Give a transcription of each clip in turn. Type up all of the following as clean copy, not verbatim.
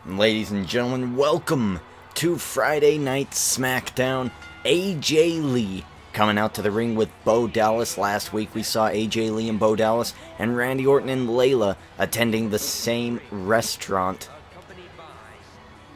Ladies and gentlemen, welcome to Friday Night Smackdown. AJ Lee coming out to the ring with Bo Dallas. Last week we saw AJ Lee and Bo Dallas and Randy Orton and Layla attending the same restaurant.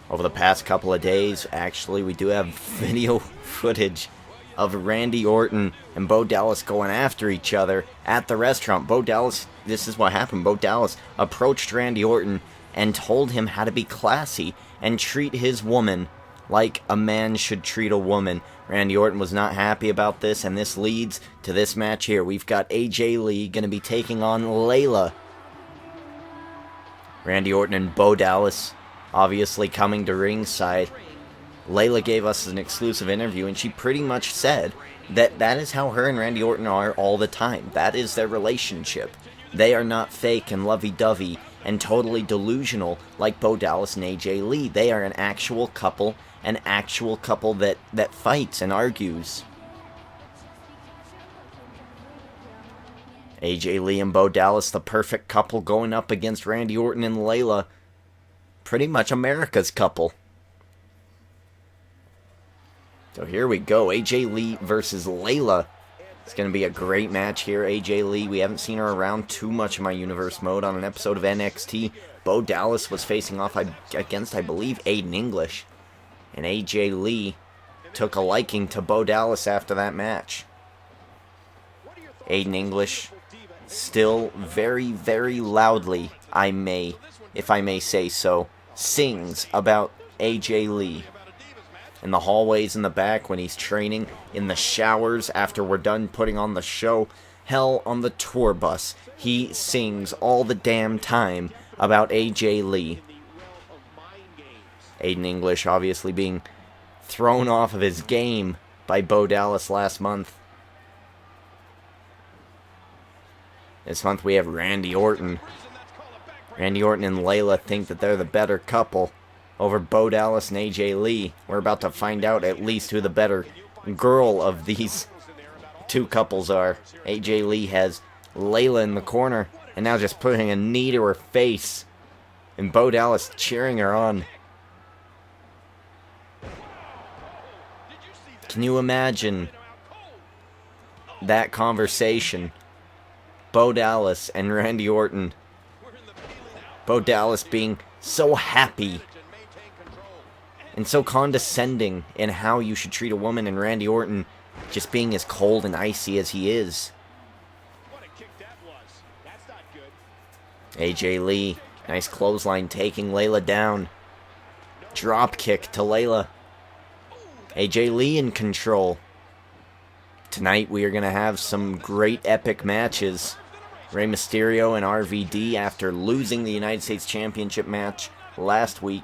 Over the past couple of days, actually, we do have video footage of Randy Orton and Bo Dallas going after each other at the restaurant. Bo Dallas, this is what happened. Bo Dallas approached Randy Orton and told him how to be classy and treat his woman like a man should treat a woman. Randy Orton was not happy about this, and this leads to this match here. We've got AJ Lee going to be taking on Layla. Randy Orton and Bo Dallas obviously coming to ringside. Layla gave us an exclusive interview, and she pretty much said that that is how her and Randy Orton are all the time. That is their relationship. They are not fake and lovey-dovey and totally delusional like Bo Dallas and AJ Lee. They are an actual couple that fights and argues. AJ Lee and Bo Dallas, the perfect couple, going up against Randy Orton and Layla. Pretty much America's couple. So here we go, AJ Lee versus Layla. It's going to be a great match here. AJ Lee, we haven't seen her around too much in my universe mode. On an episode of NXT, Bo Dallas was facing off against, I believe, Aiden English. And AJ Lee took a liking to Bo Dallas after that match. Aiden English still very, very loudly, if I may say so, sings about AJ Lee. In the hallways in the back, when he's training, in the showers after we're done putting on the show, hell, on the tour bus, he sings all the damn time about AJ Lee. Aiden English obviously being thrown off of his game by Bo Dallas last month. This month we have Randy Orton. Randy Orton and Layla think that they're the better couple over Bo Dallas and AJ Lee. We're about to find out at least who the better girl of these two couples are. AJ Lee has Layla in the corner and now just putting a knee to her face. And Bo Dallas cheering her on. Can you imagine that conversation? Bo Dallas and Randy Orton. Bo Dallas being so happy and so condescending in how you should treat a woman, and Randy Orton just being as cold and icy as he is. AJ Lee, nice clothesline, taking Layla down. Drop kick to Layla. AJ Lee in control. Tonight we are going to have some great epic matches. Rey Mysterio and RVD, after losing the United States Championship match last week,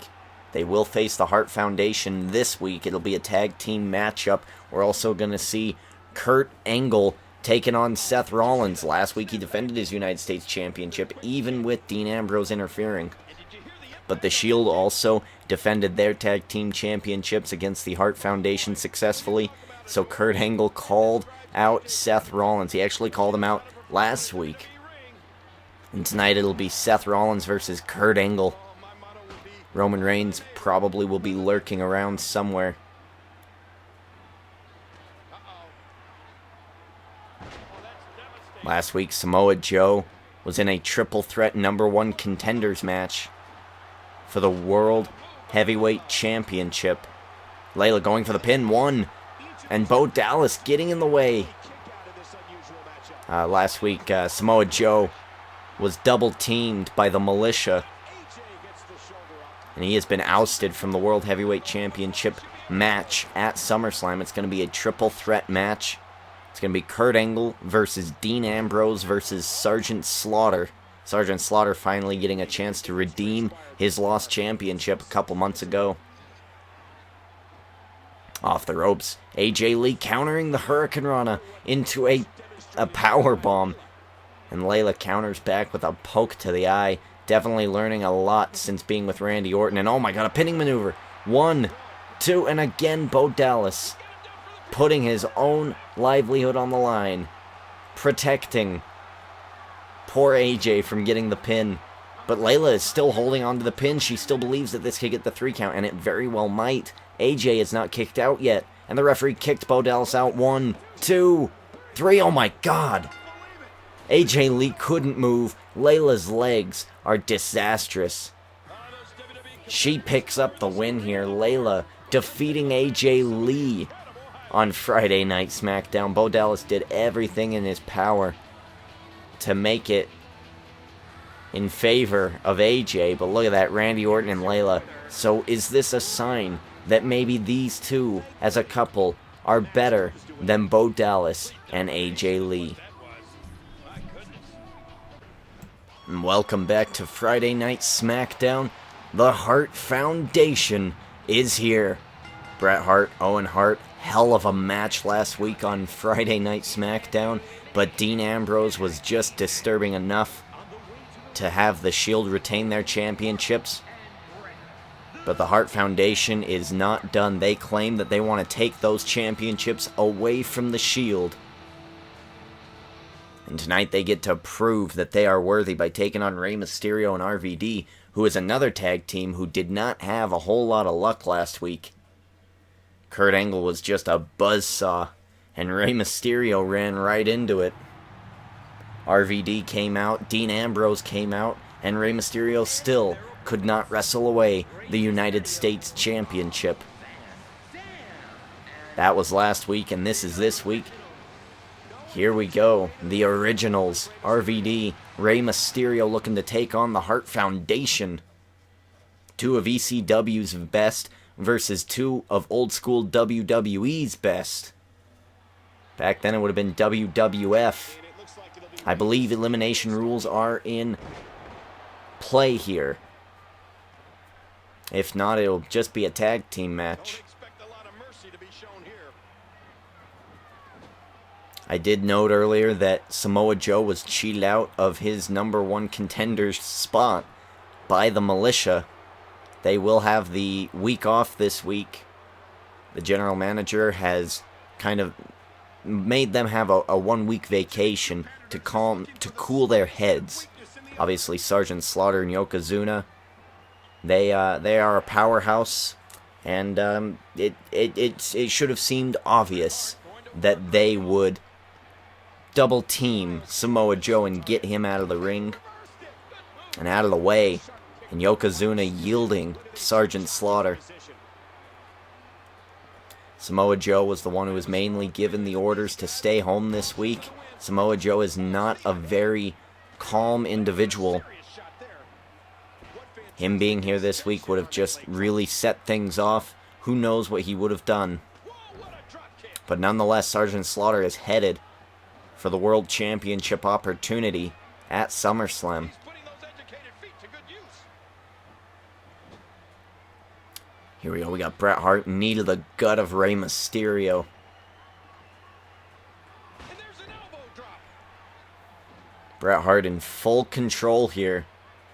they will face the Hart Foundation this week. It'll be a tag team matchup. We're also going to see Kurt Angle taking on Seth Rollins. Last week he defended his United States Championship, even with Dean Ambrose interfering. But the Shield also defended their tag team championships against the Hart Foundation successfully. So Kurt Angle called out Seth Rollins. He actually called him out last week. And tonight it'll be Seth Rollins versus Kurt Angle. Roman Reigns probably will be lurking around somewhere. Last week, Samoa Joe was in a triple threat #1 contenders match for the World Heavyweight Championship. Layla going for the pin, one, and Bo Dallas getting in the way. Last week, Samoa Joe was double teamed by the Militia, and he has been ousted from the World Heavyweight Championship match at SummerSlam. It's going to be a triple threat match. It's going to be Kurt Angle versus Dean Ambrose versus Sergeant Slaughter. Sergeant Slaughter finally getting a chance to redeem his lost championship a couple months ago. Off the ropes, AJ Lee countering the Hurricane Rana into a power bomb. And Layla counters back with a poke to the eye. Definitely learning a lot since being with Randy Orton. And oh my god, a pinning maneuver. 1, 2, and again Bo Dallas putting his own livelihood on the line. Protecting poor AJ from getting the pin. But Layla is still holding on to the pin. She still believes that this could get the 3 count, and it very well might. AJ is not kicked out yet, and the referee kicked Bo Dallas out. 1, 2, 3. Oh my god! AJ Lee couldn't move. Layla's legs are disastrous. She picks up the win here. Layla defeating AJ Lee on Friday Night SmackDown. Bo Dallas did everything in his power to make it in favor of AJ, but look at that, Randy Orton and Layla. So is this a sign that maybe these two as a couple are better than Bo Dallas and AJ Lee? And welcome back to Friday Night SmackDown. The Hart Foundation is here. Bret Hart, Owen Hart, hell of a match last week on Friday Night SmackDown, but Dean Ambrose was just disturbing enough to have the Shield retain their championships. But the Hart Foundation is not done. They claim that they want to take those championships away from the Shield. And tonight they get to prove that they are worthy by taking on Rey Mysterio and RVD, who is another tag team who did not have a whole lot of luck last week. Kurt Angle was just a buzzsaw, and Rey Mysterio ran right into it. RVD came out, Dean Ambrose came out, and Rey Mysterio still could not wrestle away the United States Championship. That was last week, and this is this week. Here we go. The originals, RVD, Rey Mysterio looking to take on the Hart Foundation. 2 of ECW's best versus 2 of old school WWE's best. Back then it would have been WWF. I believe elimination rules are in play here. If not, it'll just be a tag team match. I did note earlier that Samoa Joe was cheated out of his #1 contender's spot by the Militia. They will have the week off this week. The general manager has kind of made them have a 1-week vacation to cool their heads. Obviously, Sergeant Slaughter and Yokozuna, they are a powerhouse, and it should have seemed obvious that they would double team Samoa Joe and get him out of the ring and out of the way, and Yokozuna yielding to Sergeant Slaughter. Samoa Joe was the one who was mainly given the orders to stay home this week. Samoa Joe is not a very calm individual. Him being here this week would have just really set things off. Who knows what he would have done. But nonetheless, Sergeant Slaughter is headed for the World Championship opportunity at SummerSlam. Here we go, we got Bret Hart, knee to the gut of Rey Mysterio. Bret Hart in full control here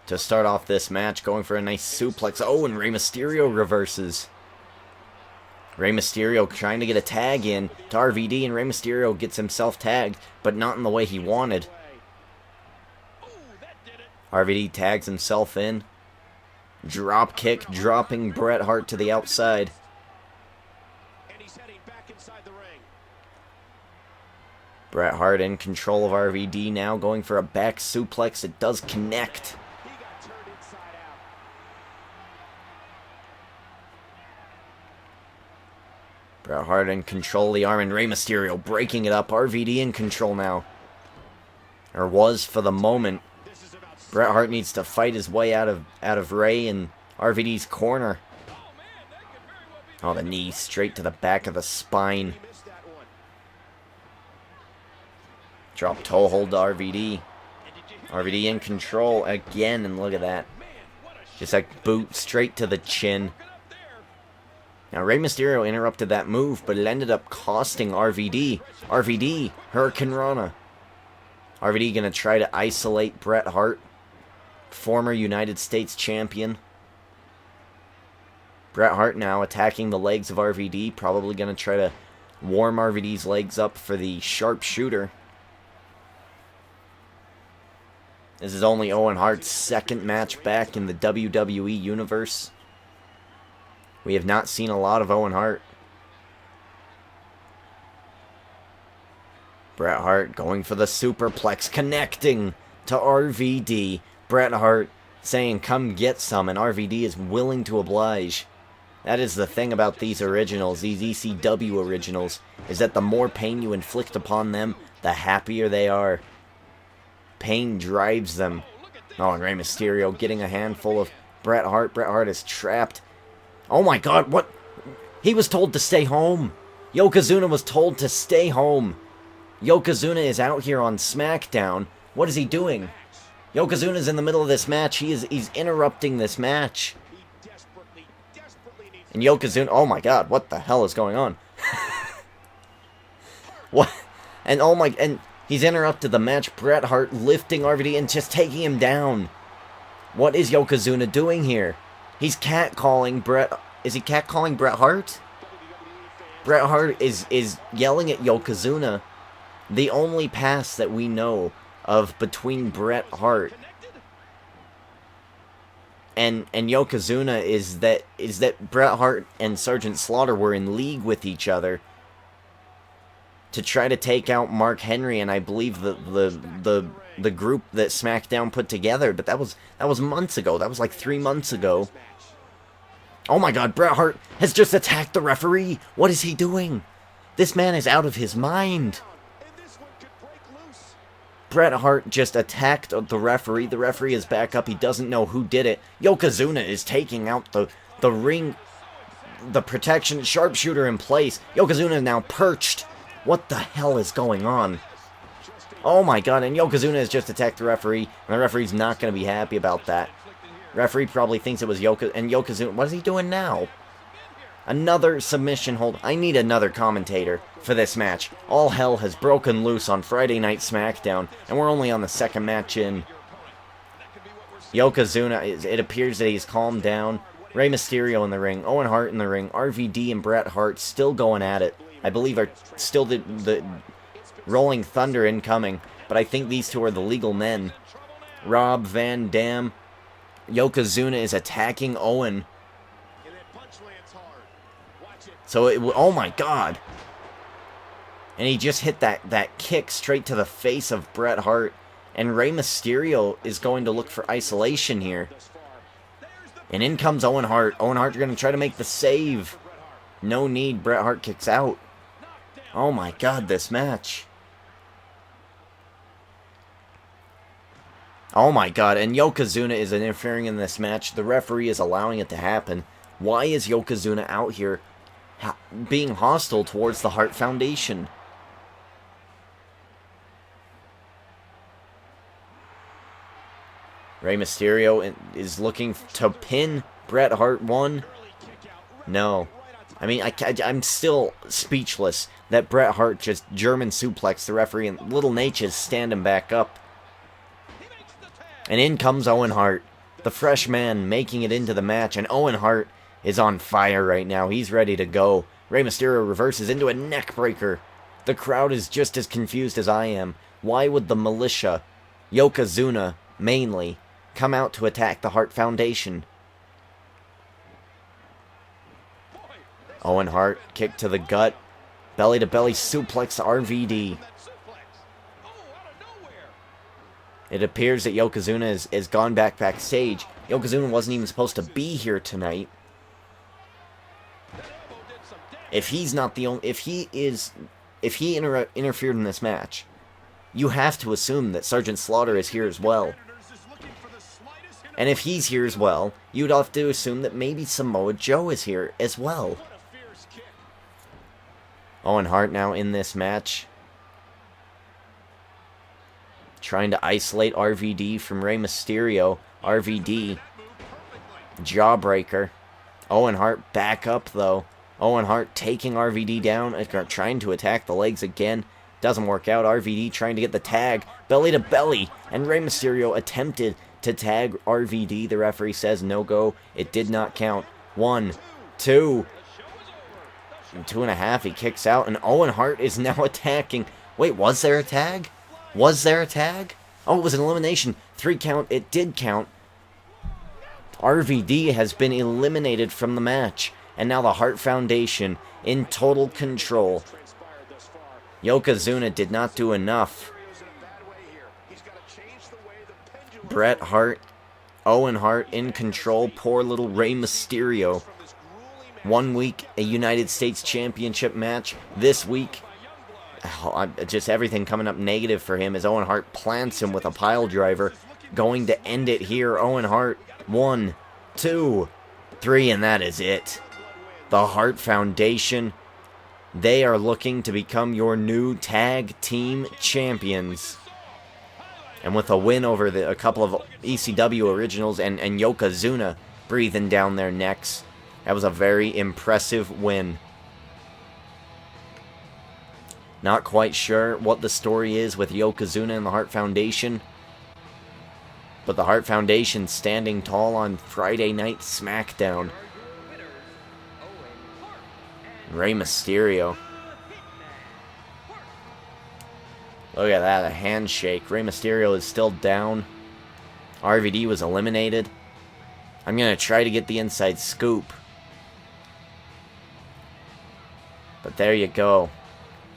to start off this match, going for a nice suplex. Oh, and Rey Mysterio reverses. Rey Mysterio trying to get a tag in to RVD, and Rey Mysterio gets himself tagged, but not in the way he wanted. RVD tags himself in. Drop kick, dropping Bret Hart to the outside. Bret Hart in control of RVD now, going for a back suplex. It does connect. Bret Hart in control of the arm, and Rey Mysterio breaking it up. RVD in control now. Or was for the moment. Bret Hart needs to fight his way out of Rey and RVD's corner. Oh, the knee straight to the back of the spine. Drop toe hold to RVD. RVD in control again, and look at that. Just like boot straight to the chin. Now, Rey Mysterio interrupted that move, but it ended up costing RVD. RVD, Hurricane Rana. RVD going to try to isolate Bret Hart, former United States champion. Bret Hart now attacking the legs of RVD, probably going to try to warm RVD's legs up for the sharpshooter. This is only Owen Hart's second match back in the WWE Universe. We have not seen a lot of Owen Hart. Bret Hart going for the superplex, connecting to RVD. Bret Hart saying, come get some, and RVD is willing to oblige. That is the thing about these originals, these ECW originals, is that the more pain you inflict upon them, the happier they are. Pain drives them. Oh, and Rey Mysterio getting a handful of Bret Hart. Bret Hart is trapped. Oh my god, what? He was told to stay home. Yokozuna was told to stay home. Yokozuna is out here on Smackdown. What is he doing? Yokozuna's in the middle of this match. He's interrupting this match. And Yokozuna, oh my god, what the hell is going on? What? And oh my, and he's interrupted the match. Bret Hart lifting RVD and just taking him down. What is Yokozuna doing here? He's catcalling Bret. Is he catcalling Bret Hart? Bret Hart is yelling at Yokozuna. The only pass that we know of between Bret Hart and Yokozuna is that Bret Hart and Sergeant Slaughter were in league with each other to try to take out Mark Henry and I believe the group that SmackDown put together, but that was months ago. That was like 3 months ago. Oh my god, Bret Hart has just attacked the referee. What is he doing? This man is out of his mind. Bret Hart just attacked the referee. The referee is back up. He doesn't know who did it. Yokozuna is taking out the ring, the protection sharpshooter in place. Yokozuna is now perched. What the hell is going on? Oh my god, and Yokozuna has just attacked the referee, and the referee's not going to be happy about that. Referee probably thinks it was Yokozuna. What is he doing now? Another submission hold. I need another commentator for this match. All hell has broken loose on Friday Night SmackDown, and we're only on the second match in. Yokozuna, it appears that he's calmed down. Rey Mysterio in the ring, Owen Hart in the ring, RVD and Bret Hart still going at it. I believe are still the Rolling Thunder incoming, but I think these two are the legal men. Rob Van Dam. Yokozuna is attacking Owen. So, oh my god. And he just hit that kick straight to the face of Bret Hart. And Rey Mysterio is going to look for isolation here. And in comes Owen Hart. Owen Hart's going to try to make the save. No need. Bret Hart kicks out. Oh my god, this match. Oh my god, and Yokozuna is interfering in this match. The referee is allowing it to happen. Why is Yokozuna out here being hostile towards the Hart Foundation? Rey Mysterio is looking to pin Bret Hart. One. No. I mean, I'm still speechless that Bret Hart just German suplexed the referee and Little Nate is standing back up. And in comes Owen Hart, the fresh man making it into the match, and Owen Hart is on fire right now. He's ready to go. Rey Mysterio reverses into a neckbreaker. The crowd is just as confused as I am. Why would the militia, Yokozuna mainly, come out to attack the Hart Foundation? Owen Hart, kick to the gut. Belly-to-belly suplex to RVD. It appears that Yokozuna is gone backstage. Yokozuna wasn't even supposed to be here tonight. If he's not the only, if he interfered in this match, you have to assume that Sergeant Slaughter is here as well. And if he's here as well, you'd have to assume that maybe Samoa Joe is here as well. Owen Hart now in this match, trying to isolate RVD from Rey Mysterio. RVD, jawbreaker. Owen Hart back up though. Owen Hart taking RVD down, trying to attack the legs again. Doesn't work out. RVD trying to get the tag. Belly to belly. And Rey Mysterio attempted to tag RVD. The referee says no go. It did not count. 1, 2, and 2.5. He kicks out. And Owen Hart is now attacking. Wait, was there a tag? Was there a tag? Oh, it was an elimination. 3 count. It did count. RVD has been eliminated from the match. And now the Hart Foundation in total control. Yokozuna did not do enough. Bret Hart, Owen Hart in control. Poor little Rey Mysterio. 1 week, a United States Championship match. This week, just everything coming up negative for him as Owen Hart plants him with a pile driver. Going to end it here. Owen Hart, 1, 2, 3, and that is it. The Hart Foundation, they are looking to become your new tag team champions. And with a win over a couple of ECW originals and Yokozuna breathing down their necks, that was a very impressive win. Not quite sure what the story is with Yokozuna and the Hart Foundation, but the Hart Foundation standing tall on Friday Night Smackdown. Rey Mysterio. Look at that, a handshake. Rey Mysterio is still down. RVD was eliminated. I'm going to try to get the inside scoop. But there you go.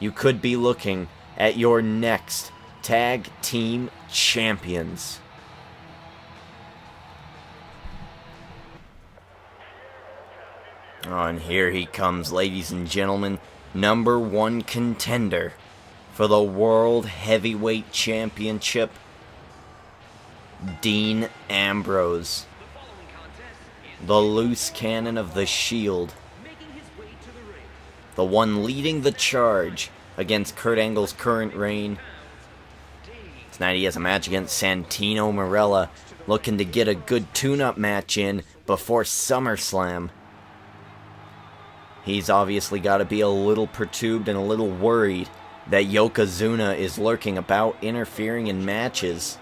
You could be looking at your next tag team champions. Oh, and here he comes, ladies and gentlemen. #1 contender for the World Heavyweight Championship, Dean Ambrose. The loose cannon of the Shield. The one leading the charge against Kurt Angle's current reign. Tonight he has a match against Santino Marella, looking to get a good tune-up match in before SummerSlam. He's obviously got to be a little perturbed and a little worried that Yokozuna is lurking about, interfering in matches.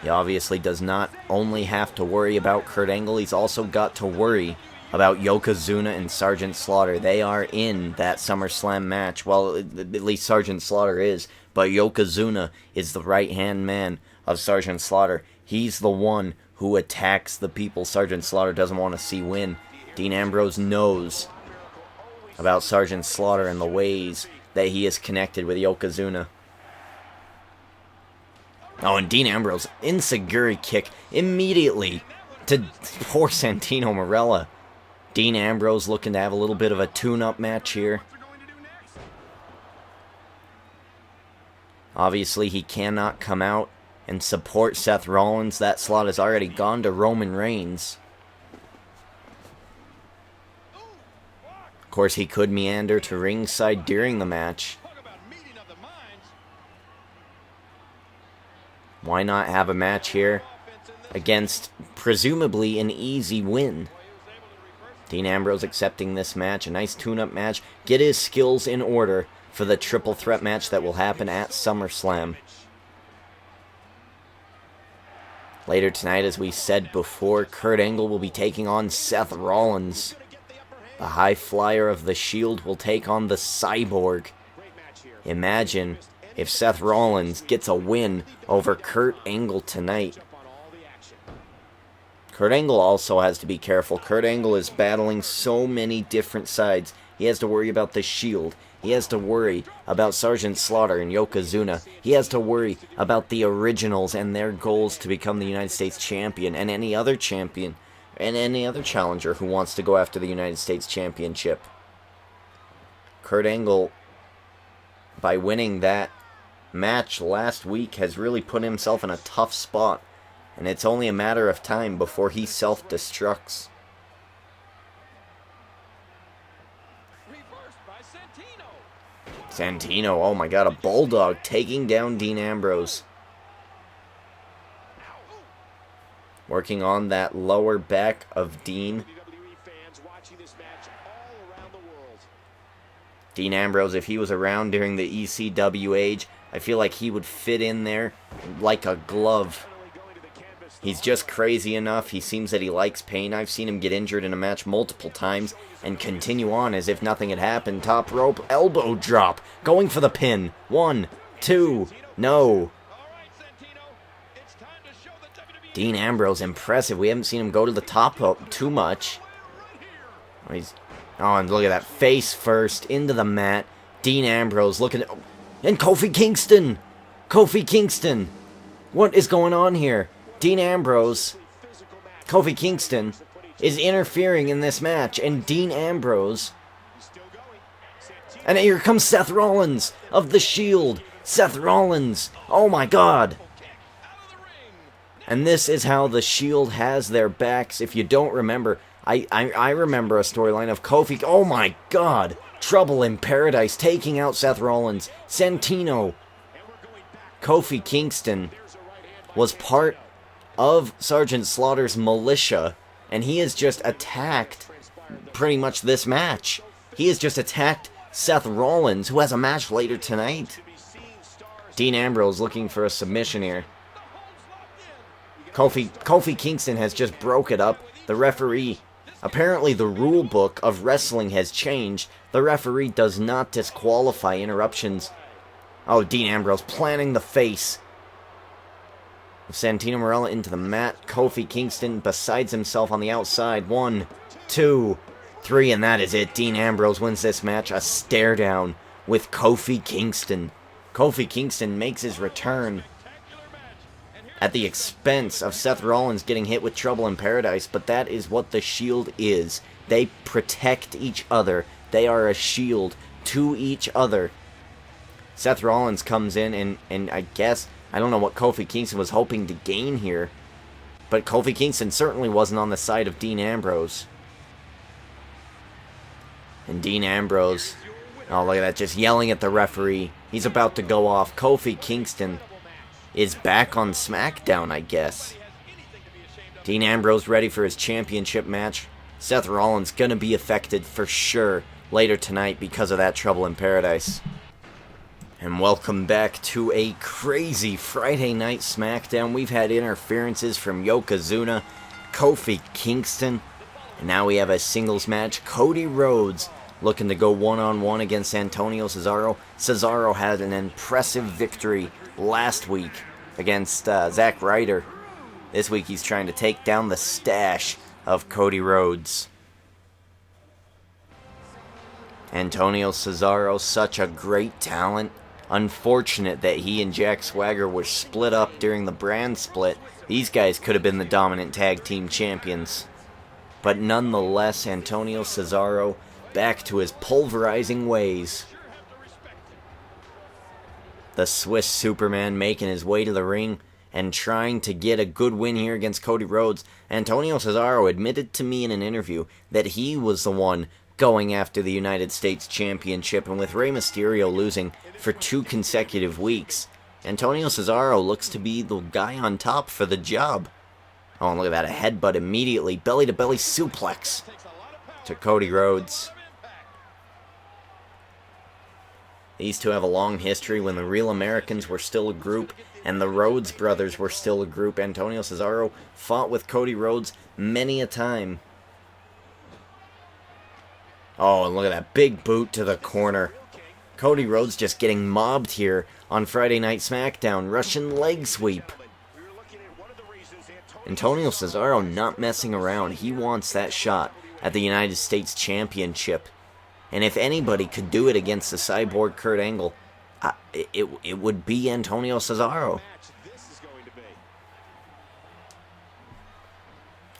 He obviously does not only have to worry about Kurt Angle, he's also got to worry about Yokozuna and Sergeant Slaughter. They are in that SummerSlam match. Well, at least Sergeant Slaughter is, but Yokozuna is the right-hand man of Sergeant Slaughter. He's the one who attacks the people Sergeant Slaughter doesn't want to see win. Dean Ambrose knows about Sergeant Slaughter and the ways that he is connected with Yokozuna. Oh, and Dean Ambrose, enziguri kick immediately to poor Santino Marella. Dean Ambrose looking to have a little bit of a tune-up match here. Obviously, he cannot come out and support Seth Rollins. That slot has already gone to Roman Reigns. Of course, he could meander to ringside during the match. Why not have a match here against presumably an easy win? Dean Ambrose accepting this match, a nice tune-up match. Get his skills in order for the triple threat match that will happen at SummerSlam. Later tonight, as we said before, Kurt Angle will be taking on Seth Rollins. The high flyer of the Shield will take on the Cyborg. Imagine if Seth Rollins gets a win over Kurt Angle tonight. Kurt Angle also has to be careful. Kurt Angle is battling so many different sides. He has to worry about the Shield. He has to worry about Sergeant Slaughter and Yokozuna. He has to worry about the Originals and their goals to become the United States Champion, and any other champion and any other challenger who wants to go after the United States Championship. Kurt Angle, by winning that match last week, has really put himself in a tough spot, and it's only a matter of time before he self-destructs. Santino, oh my god, a bulldog taking down Dean Ambrose. Working on that lower back of Dean. Dean Ambrose, if he was around during the ECW age, I feel like he would fit in there like a glove. He's just crazy enough. He seems that he likes pain. I've seen him get injured in a match multiple times and continue on as if nothing had happened. Top rope, elbow drop, going for the pin. 1, 2, no. Dean Ambrose, impressive. We haven't seen him go to the top rope too much. Oh, and look at that. Face first, into the mat. Dean Ambrose looking at... And Kofi Kingston! Kofi Kingston! What is going on here? Dean Ambrose, Kofi Kingston, is interfering in this match, and Dean Ambrose... And here comes Seth Rollins of The Shield. Seth Rollins. Oh my god. And this is how The Shield has their backs. If you don't remember, I remember a storyline of Kofi... Oh my god. Trouble in Paradise taking out Seth Rollins. Santino. Kofi Kingston was part of Sergeant Slaughter's militia, and he has just attacked pretty much this match. He has just attacked Seth Rollins, who has a match later tonight. Dean Ambrose looking for a submission here. Kofi Kingston has just broke it up. The referee, apparently the rule book of wrestling has changed. The referee does not disqualify interruptions. Oh, Dean Ambrose planting the face Santino Marella into the mat. Kofi Kingston besides himself on the outside. 1, 2, 3, and that is it. Dean Ambrose wins this match. A stare down with Kofi Kingston. Kofi Kingston makes his return at the expense of Seth Rollins getting hit with Trouble in Paradise, but that is what the Shield is. They protect each other. They are a shield to each other. Seth Rollins comes in and I guess... I don't know what Kofi Kingston was hoping to gain here, but Kofi Kingston certainly wasn't on the side of Dean Ambrose. And Dean Ambrose, oh look at that, just yelling at the referee. He's about to go off. Kofi Kingston is back on Smackdown, I guess. Dean Ambrose ready for his championship match. Seth Rollins gonna be affected for sure later tonight because of that Trouble in Paradise. And welcome back to a crazy Friday Night Smackdown. We've had interferences from Yokozuna, Kofi Kingston, and now we have a singles match. Cody Rhodes looking to go one-on-one against Antonio Cesaro. Cesaro had an impressive victory last week against Zack Ryder. This week he's trying to take down the stash of Cody Rhodes. Antonio Cesaro, such a great talent. Unfortunate that he and Jack Swagger were split up during the brand split. These guys could have been the dominant tag team champions. But nonetheless, Antonio Cesaro back to his pulverizing ways. The Swiss Superman making his way to the ring and trying to get a good win here against Cody Rhodes. Antonio Cesaro admitted to me in an interview that he was the one going after the United States Championship, and with Rey Mysterio losing for 2 consecutive weeks, Antonio Cesaro looks to be the guy on top for the job. Oh, and look at that, a headbutt immediately, belly-to-belly suplex to Cody Rhodes. These two have a long history. When the Real Americans were still a group and the Rhodes brothers were still a group, Antonio Cesaro fought with Cody Rhodes many a time. Oh, and look at that big boot to the corner. Cody Rhodes just getting mobbed here on Friday Night Smackdown. Russian leg sweep. Antonio Cesaro not messing around. He wants that shot at the United States Championship. And if anybody could do it against the cyborg Kurt Angle, it would be Antonio Cesaro.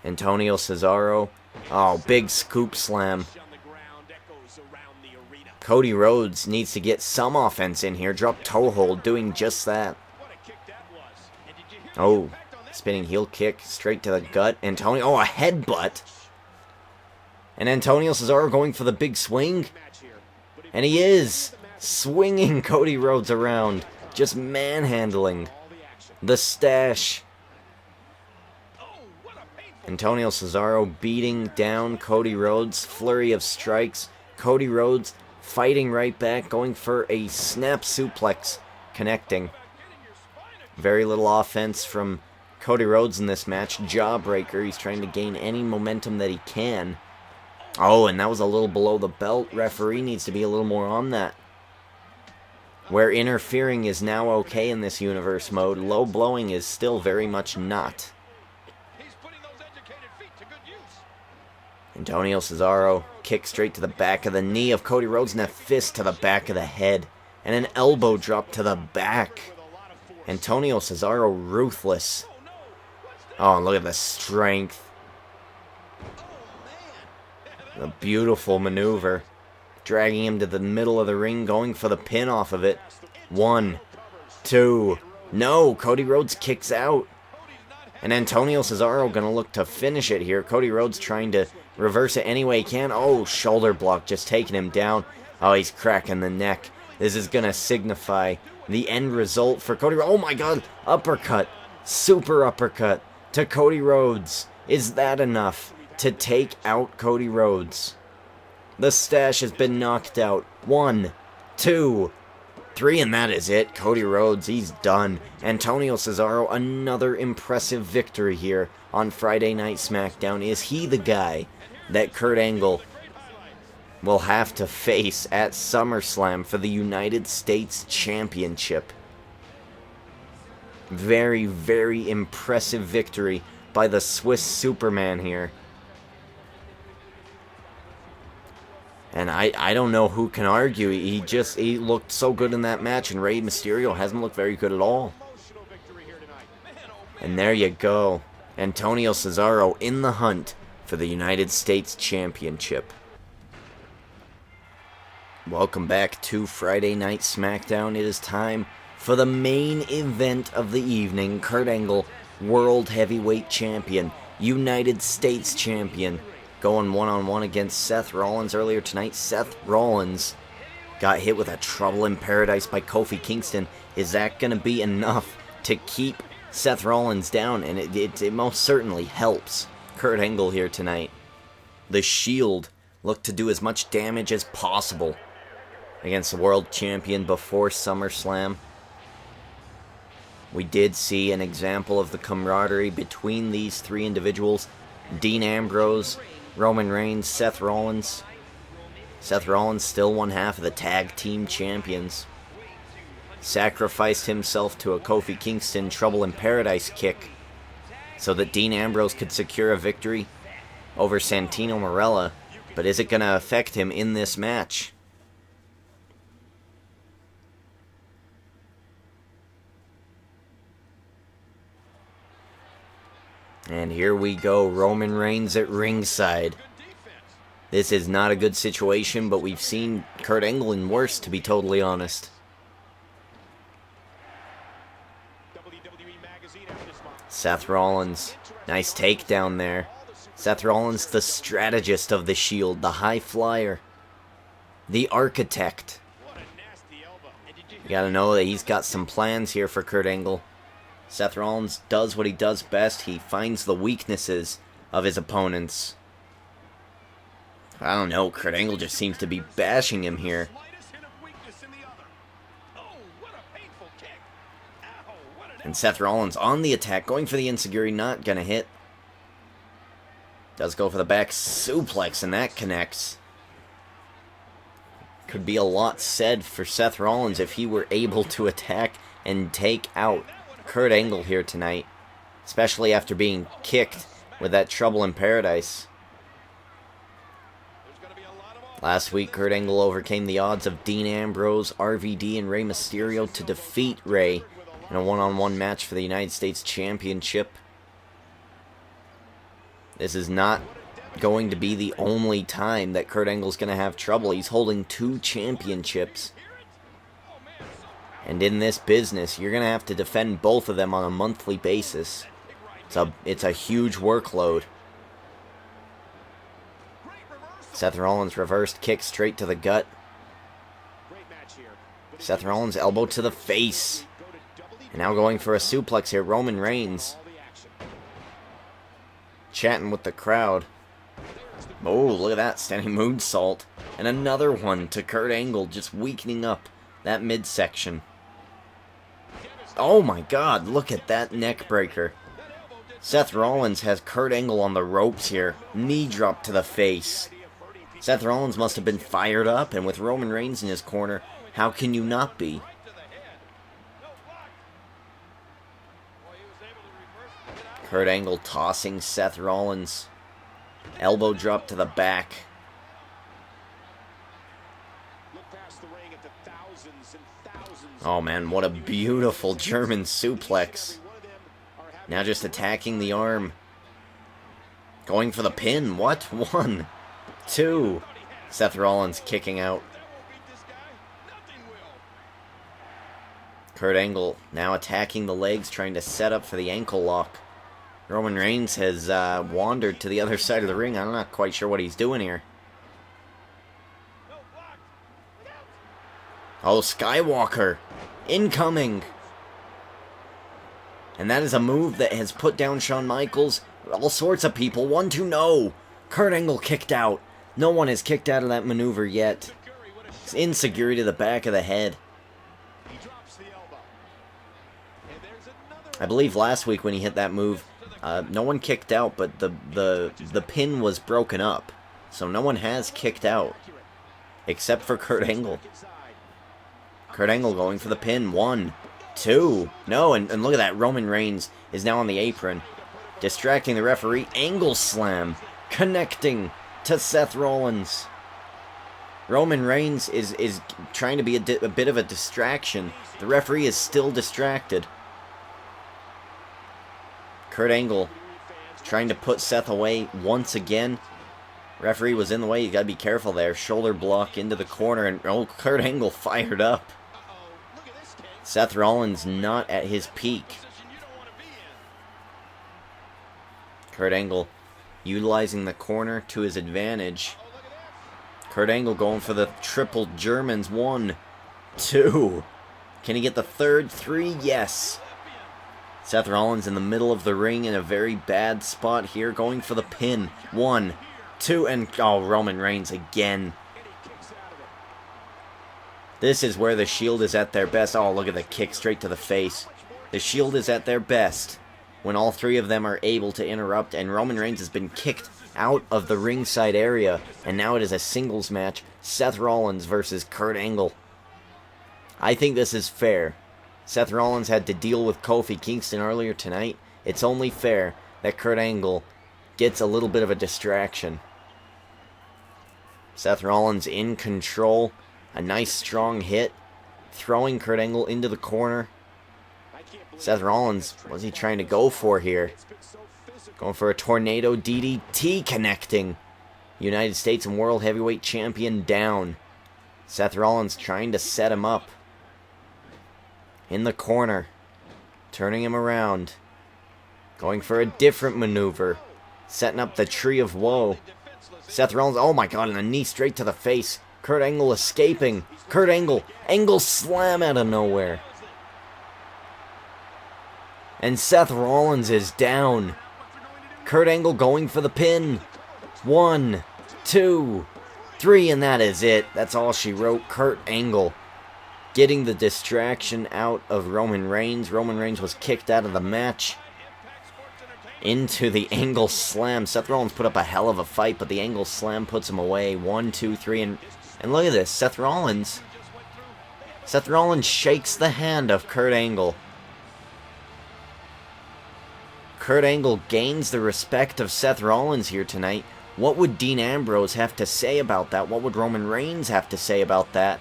Antonio Cesaro. Oh, big scoop slam. Cody Rhodes needs to get some offense in here. Drop toe hold, doing just that. Oh, spinning heel kick straight to the gut. Antonio, oh, a headbutt. And Antonio Cesaro going for the big swing. And he is swinging Cody Rhodes around. Just manhandling the stash. Antonio Cesaro beating down Cody Rhodes. Flurry of strikes. Cody Rhodes fighting right back, going for a snap suplex, connecting. Very little offense from Cody Rhodes in this match, jawbreaker. He's trying to gain any momentum that he can. Oh, and that was a little below the belt. Referee needs to be a little more on that. Where interfering is now okay in this universe mode, low blowing is still very much not. Antonio Cesaro, kick straight to the back of the knee of Cody Rhodes, and a fist to the back of the head. And an elbow drop to the back. Antonio Cesaro ruthless. Oh, and look at the strength. A beautiful maneuver. Dragging him to the middle of the ring, going for the pin off of it. 1, 2. No, Cody Rhodes kicks out. And Antonio Cesaro going to look to finish it here. Cody Rhodes trying to reverse it any way he can. Oh, shoulder block just taking him down. Oh, he's cracking the neck. This is going to signify the end result for Cody Rhodes. Oh my god, uppercut. Super uppercut to Cody Rhodes. Is that enough to take out Cody Rhodes? The stash has been knocked out. 1, 2, 3, and that is it. Cody Rhodes, he's done. Antonio Cesaro, another impressive victory here on Friday Night SmackDown. Is he the guy that Kurt Angle will have to face at SummerSlam for the United States Championship? Very, very impressive victory by the Swiss Superman here. And I don't know who can argue. He looked so good in that match, and Rey Mysterio hasn't looked very good at all. And there you go. Antonio Cesaro in the hunt for the United States Championship. Welcome back to Friday Night SmackDown. It is time for the main event of the evening. Kurt Angle, World Heavyweight Champion, United States Champion, going one-on-one against Seth Rollins earlier tonight. Seth Rollins got hit with a Trouble in Paradise by Kofi Kingston. Is that going to be enough to keep Seth Rollins down? And it most certainly helps Kurt Angle here tonight. The Shield looked to do as much damage as possible against the World Champion before SummerSlam. We did see an example of the camaraderie between these three individuals. Dean Ambrose, Roman Reigns, Seth Rollins. Seth Rollins still one half of the tag team champions. Sacrificed himself to a Kofi Kingston Trouble in Paradise kick so that Dean Ambrose could secure a victory over Santino Marella. But is it going to affect him in this match? And here we go, Roman Reigns at ringside. This is not a good situation, but we've seen Kurt Angle in worse, to be totally honest. Seth Rollins, nice takedown there. Seth Rollins, the strategist of the Shield, the high flyer, the architect. You gotta know that he's got some plans here for Kurt Angle. Seth Rollins does what he does best. He finds the weaknesses of his opponents. I don't know, Kurt Angle just seems to be bashing him here. And Seth Rollins on the attack, going for the enziguri, not gonna hit. Does go for the back suplex, and that connects. Could be a lot said for Seth Rollins if he were able to attack and take out Kurt Angle here tonight, especially after being kicked with that Trouble in Paradise. Last week, Kurt Angle overcame the odds of Dean Ambrose, RVD, and Rey Mysterio to defeat Rey in a one-on-one match for the United States Championship. This is not going to be the only time that Kurt Angle's going to have trouble. He's holding 2 championships. And in this business, you're going to have to defend both of them on a monthly basis. It's a huge workload. Seth Rollins reversed kick straight to the gut. Seth Rollins elbow to the face. And now going for a suplex here, Roman Reigns. Chatting with the crowd. Oh, look at that, standing moonsault. And another one to Kurt Angle, just weakening up that midsection. Oh my god, look at that neck breaker. Seth Rollins has Kurt Angle on the ropes here. Knee drop to the face. Seth Rollins must have been fired up, and with Roman Reigns in his corner, how can you not be? Kurt Angle tossing Seth Rollins. Elbow drop to the back. Oh man, what a beautiful German suplex. Now just attacking the arm. Going for the pin. What? 1, 2. Seth Rollins kicking out. Kurt Angle now attacking the legs, trying to set up for the ankle lock. Roman Reigns has wandered to the other side of the ring. I'm not quite sure what he's doing here. Oh, Skywalker. Incoming. And that is a move that has put down Shawn Michaels. All sorts of people. 1, 2, no. Kurt Angle kicked out. No one has kicked out of that maneuver yet. It's insecurity to the back of the head. I believe last week when he hit that move, no one kicked out, but the pin was broken up. So no one has kicked out. Except for Kurt Angle. Kurt Angle going for the pin. 1, 2. No, and look at that. Roman Reigns is now on the apron. Distracting the referee. Angle slam. Connecting to Seth Rollins. Roman Reigns is trying to be a bit of a distraction. The referee is still distracted. Kurt Angle trying to put Seth away once again. Referee was in the way. You gotta be careful there. Shoulder block into the corner, and oh, Kurt Angle fired up. Seth Rollins not at his peak. Kurt Angle utilizing the corner to his advantage. Kurt Angle going for the triple Germans. 1, 2. Can he get the third? 3? Yes. Seth Rollins in the middle of the ring in a very bad spot here, going for the pin. 1, 2, and oh, Roman Reigns again. This is where the Shield is at their best. Oh, look at the kick straight to the face. The Shield is at their best when all three of them are able to interrupt, and Roman Reigns has been kicked out of the ringside area, and now it is a singles match. Seth Rollins versus Kurt Angle. I think this is fair. Seth Rollins had to deal with Kofi Kingston earlier tonight. It's only fair that Kurt Angle gets a little bit of a distraction. Seth Rollins in control. A nice strong hit. Throwing Kurt Angle into the corner. Seth Rollins, what's he trying to go for here? Going for a tornado DDT, connecting. United States and World Heavyweight Champion down. Seth Rollins trying to set him up. In the corner. Turning him around. Going for a different maneuver. Setting up the Tree of Woe. Seth Rollins, oh my god, and a knee straight to the face. Kurt Angle escaping. Kurt Angle. Angle slam out of nowhere. And Seth Rollins is down. Kurt Angle going for the pin. 1, 2, 3, and that is it. That's all she wrote. Kurt Angle getting the distraction out of Roman Reigns. Roman Reigns was kicked out of the match. Into the Angle slam. Seth Rollins put up a hell of a fight, but the Angle slam puts him away. 1, 2, 3, and look at this. Seth Rollins shakes the hand of Kurt Angle. Kurt Angle gains the respect of Seth Rollins here tonight. What would Dean Ambrose have to say about that? What would Roman Reigns have to say about that?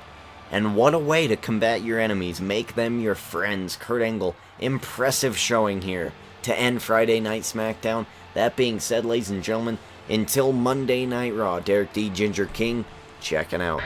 And what a way to combat your enemies. Make them your friends. Kurt Angle, impressive showing here to end Friday Night SmackDown. That being said, ladies and gentlemen, until Monday Night Raw, Derek D. Ginger King, checking out.